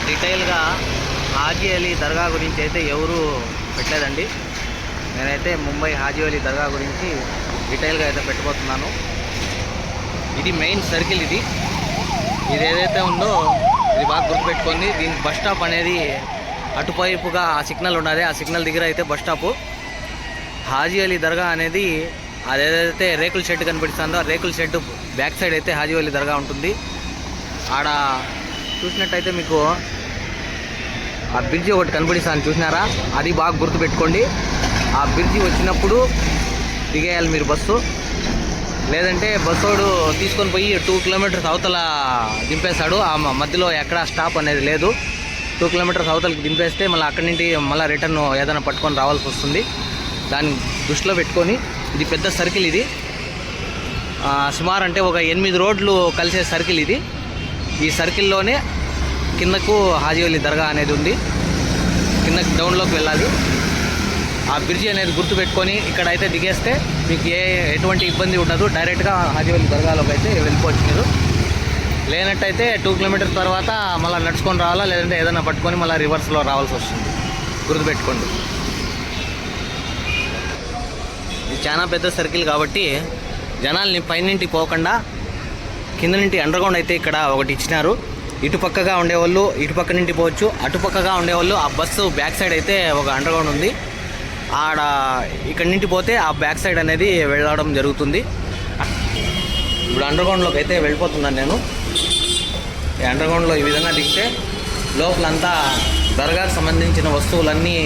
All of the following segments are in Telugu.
డీటెయిల్గా హాజీ అలీ దర్గా గురించి అయితే ఎవరు పెట్టలేదండి. నేనైతే ముంబై హాజీ అలీ దర్గా గురించి డీటెయిల్గా అయితే పెట్టబోతున్నాను. ఇది మెయిన్ సర్కిల్. ఇది ఏదైతే ఉందో ఇది బాగా గుర్తుపెట్టుకోండి. దీని బస్ స్టాప్ అనేది అటువైపుగా ఆ సిగ్నల్ ఉన్నది. ఆ సిగ్నల్ దగ్గర అయితే బస్ స్టాపు. హాజీ అలీ దర్గా అనేది అదేదైతే రేకుల షెడ్ కనిపిస్తుందో ఆ రేకుల షెడ్ బ్యాక్ సైడ్ అయితే హాజీ అలీ దర్గా ఉంటుంది. ఆడ చూసినట్టయితే మీకు ఆ బ్రిడ్జి ఒకటి కనిపిస్తాను, చూసినారా? అది బాగా గుర్తుపెట్టుకోండి. ఆ బ్రిడ్జి వచ్చినప్పుడు దిగేయాలి మీరు బస్సు. లేదంటే బస్సోడు తీసుకొని పోయి 2 కిలోమీటర్స్ అవతల దింపేస్తాడు. ఆ మధ్యలో ఎక్కడ స్టాప్ అనేది లేదు. 2 కిలోమీటర్స్ అవతలకి దింపేస్తే మళ్ళీ అక్కడి నుండి మళ్ళీ రిటర్న్ ఏదైనా పట్టుకొని రావాల్సి వస్తుంది. దాన్ని దృష్టిలో పెట్టుకొని ఇది పెద్ద సర్కిల్. ఇది సుమారు అంటే ఒక 8 రోడ్లు కలిసే సర్కిల్ ఇది. ఈ సర్కిల్లోనే కిందకు హాజీ అలీ దర్గా అనేది ఉంది. కిందకి డౌన్లోకి వెళ్ళాలి. ఆ బ్రిడ్జి అనేది గుర్తుపెట్టుకొని ఇక్కడ అయితే దిగేస్తే మీకు ఎటువంటి ఇబ్బంది ఉండదు. డైరెక్ట్గా హాజీ అలీ దర్గాలోకి అయితే వెళ్ళిపోవచ్చు మీరు. లేనట్టయితే 2 కిలోమీటర్స్ తర్వాత మళ్ళీ నడుచుకొని రావాలా, లేదంటే ఏదైనా పట్టుకొని మళ్ళీ రివర్స్లో రావాల్సి వస్తుంది. గుర్తుపెట్టుకోండి. ఇది చాలా పెద్ద సర్కిల్ కాబట్టి జనాల్ని పైనుంటి పోకుండా కింద నుండి అండర్గ్రౌండ్ అయితే ఇక్కడ ఒకటి ఇచ్చినారు. ఇటుపక్కగా ఉండేవాళ్ళు ఇటుపక్క నుండి పోవచ్చు, అటుపక్కగా ఉండేవాళ్ళు ఆ బస్సు బ్యాక్ సైడ్ అయితే ఒక అండర్గ్రౌండ్ ఉంది. ఆడ ఇక్కడి నుండి పోతే ఆ బ్యాక్ సైడ్ అనేది వెళ్ళడం జరుగుతుంది. ఇప్పుడు అండర్గ్రౌండ్లోకి అయితే వెళ్ళిపోతున్నాను నేను. ఈ అండర్గ్రౌండ్లో ఈ విధంగా దిగితే లోపలంతా దర్గాకు సంబంధించిన వస్తువులన్నీ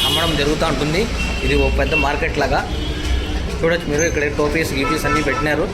అమ్మడం జరుగుతూ ఉంటుంది. ఇది ఒక పెద్ద మార్కెట్ లాగా చూడొచ్చు మీరు. ఇక్కడ టోపీస్ గీపీస్ అన్నీ పెట్టినారు.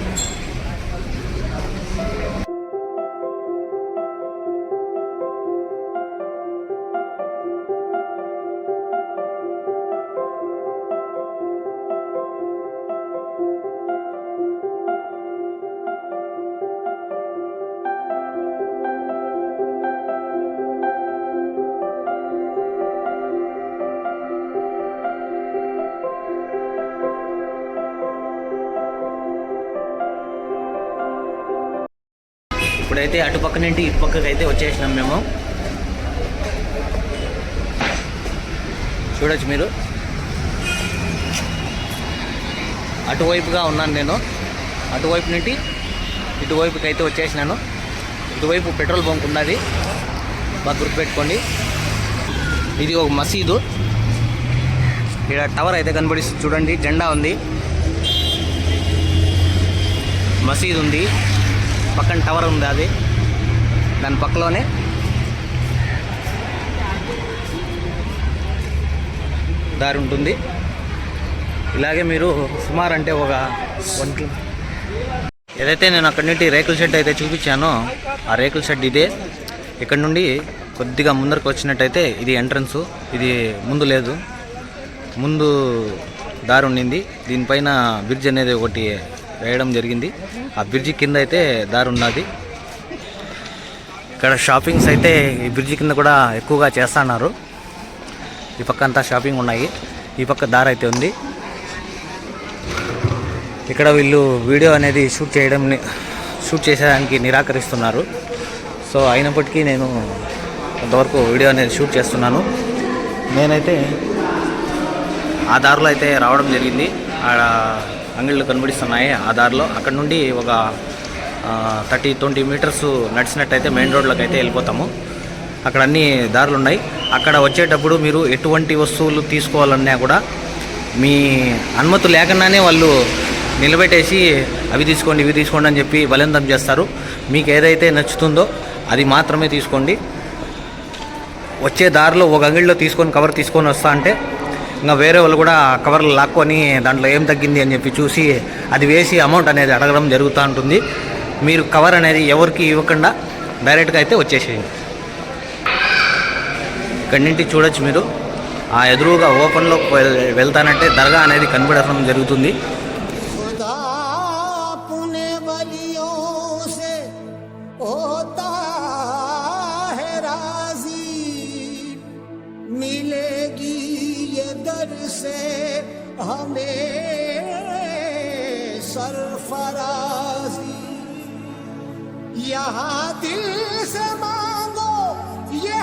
ఇప్పుడైతే అటుపక్క నుండి ఇటుపక్కకి అయితే వచ్చేసినాం మేము. చూడొచ్చు మీరు. అటువైపుగా ఉన్నాను నేను. అటువైపు నుండి ఇటువైపుకి అయితే వచ్చేసినాను. ఇటువైపు పెట్రోల్ బంక్ ఉన్నది, బాగా గుర్తుపెట్టుకోండి. ఇది ఒక మసీదు. ఇక్కడ టవర్ అయితే కనబడిస్తుంది చూడండి, జెండా ఉంది, మసీదు ఉంది, పక్కన టవర్ ఉంది. అది దాని పక్కలోనే దారి ఉంటుంది. ఇలాగే మీరు సుమారు అంటే ఒక 1 కిలో ఏదైతే నేను అక్కడి నుండి రేకుల షెడ్ అయితే చూపించానో ఆ రేకుల షెడ్ ఇదే. ఇక్కడ నుండి కొద్దిగా ముందరకు వచ్చినట్టయితే ఇది ఎంట్రన్స్. ఇది ముందు లేదు, ముందు దారి ఉండింది. దీనిపైన బ్రిడ్జ్ అనేది ఒకటి వేయడం జరిగింది. ఆ బ్రిడ్జి కింద అయితే దారి ఉన్నది. ఇక్కడ షాపింగ్స్ అయితే ఈ బ్రిడ్జి కింద కూడా ఎక్కువగా చేస్తున్నారు. ఈ పక్క అంతా షాపింగ్ ఉన్నాయి, ఈ పక్క దారి అయితే ఉంది. ఇక్కడ వీళ్ళు వీడియో అనేది షూట్ చేసేదానికి నిరాకరిస్తున్నారు. సో అయినప్పటికీ నేను కొంతవరకు వీడియో అనేది షూట్ చేస్తున్నాను. నేనైతే ఆ దారిలో అయితే రావడం జరిగింది. ఆడ అంగిళ్ళు కనబడిస్తున్నాయి ఆ దారిలో. అక్కడ నుండి ఒక 30-20 మీటర్స్ నడిచినట్టయితే మెయిన్ రోడ్లోకి అయితే వెళ్ళిపోతాము. అక్కడ అన్ని దారులు ఉన్నాయి. అక్కడ వచ్చేటప్పుడు మీరు ఎటువంటి వస్తువులు తీసుకోవాలన్నా కూడా మీ అనుమతి లేకుండానే వాళ్ళు నిలబెట్టేసి అవి తీసుకోండి ఇవి తీసుకోండి అని చెప్పి బలవంతం చేస్తారు. మీకు ఏదైతే నచ్చుతుందో అది మాత్రమే తీసుకోండి. వచ్చే దారిలో ఒక అంగిల్లో కవర్ తీసుకొని వస్తా అంటే ఇంకా వేరే వాళ్ళు కూడా కవర్లు లాక్కొని దాంట్లో ఏం తగ్గింది అని చెప్పి చూసి అది వేసి అమౌంట్ అనేది అడగడం జరుగుతూ ఉంటుంది. మీరు కవర్ అనేది ఎవరికి ఇవ్వకుండా డైరెక్ట్గా అయితే వచ్చేసేయండి. ఇక్కడి నుండి చూడొచ్చు మీరు. ఆ ఎదురుగా ఓపెన్లో వెళ్తానంటే దర్గా అనేది కనబడడం జరుగుతుంది. यहाँ दिल से मांगो ये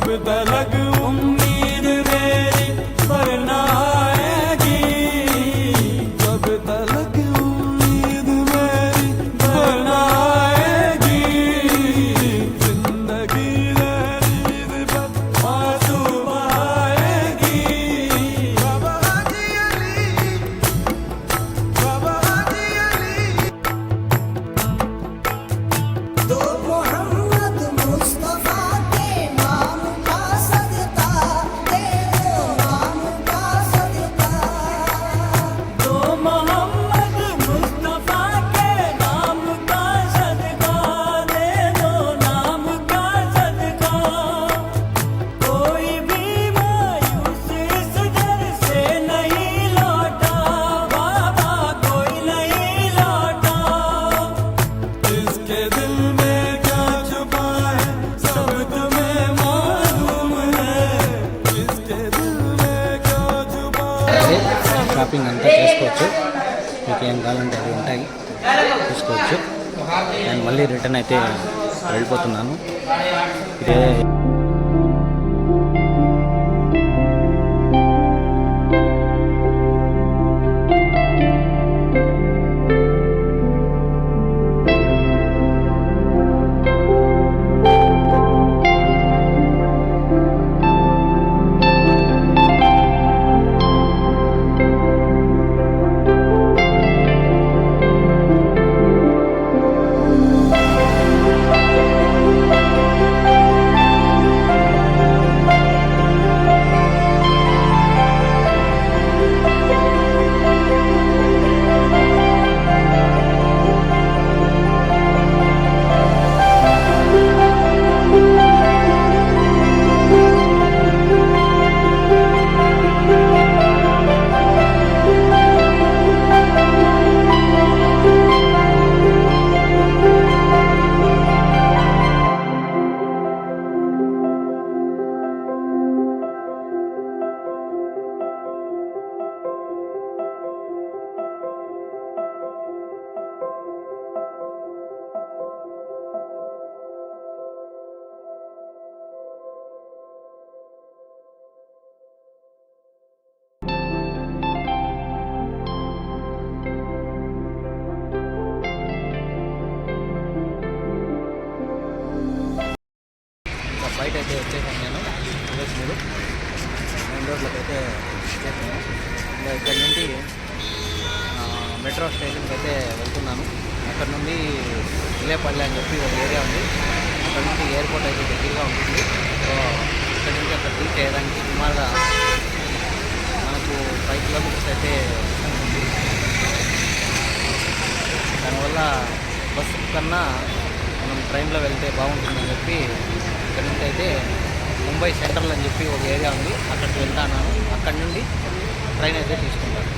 तलक उम्मीद मेरी पर ना आएगी, जब तलक उम्मीद मेरी पर ना आएगी, जिंदगी नींद पर मासूम आएगी। बाबा हाजी अली, बाबा हाजी अली। तो मोहम्मद मुस्तफा के नाम का सदका दे दो, नाम का सदका। तो मोहम्मद मुस्तफा के नाम का सदका दे दो, नाम का सदका। कोई भी मायूस इस दर से नहीं लौटा, बाबा कोई नहीं लौटा। इसके दिल में क्या छुपा है सब तुम्हें मालूम है, इसके दिल में क्या छुपा है। షాపింగ్ అంతా చేసుకోవచ్చు, మీకు ఏం కావాలంటే అవి ఉంటాయి తీసుకోవచ్చు. నేను మళ్ళీ రిటర్న్ అయితే వెళ్ళిపోతున్నాను. ఇదే ఇంకా బయట అయితే వచ్చేసాను. నేను మీరు మెయిన్ రోడ్లోకి అయితే వచ్చేసాను. ఇంకా ఇక్కడ నుండి మెట్రో స్టేషన్కి అయితే వెళ్తున్నాను. అక్కడ నుండి ఇలేపల్లి అని చెప్పి ఒక ఏరియా ఉంది, అక్కడ నుండి ఎయిర్పోర్ట్ అయితే దగ్గరగా ఉంటుంది. సో ఇక్కడ నుంచి అక్కడ రీచ్ చేయడానికి సుమారుగా మనకు 5 కిలోమీటర్స్ అయితే ఉంటుంది. దానివల్ల బస్సు కన్నా మనం ట్రైన్లో వెళ్తే బాగుంటుందని చెప్పి ఇక్కడ నుండి అయితే ముంబై సెంట్రల్ అని చెప్పి ఒక ఏరియా ఉంది, అక్కడికి వెళ్తాను. అక్కడి నుండి ట్రైన్ అయితే తీసుకుంటాను.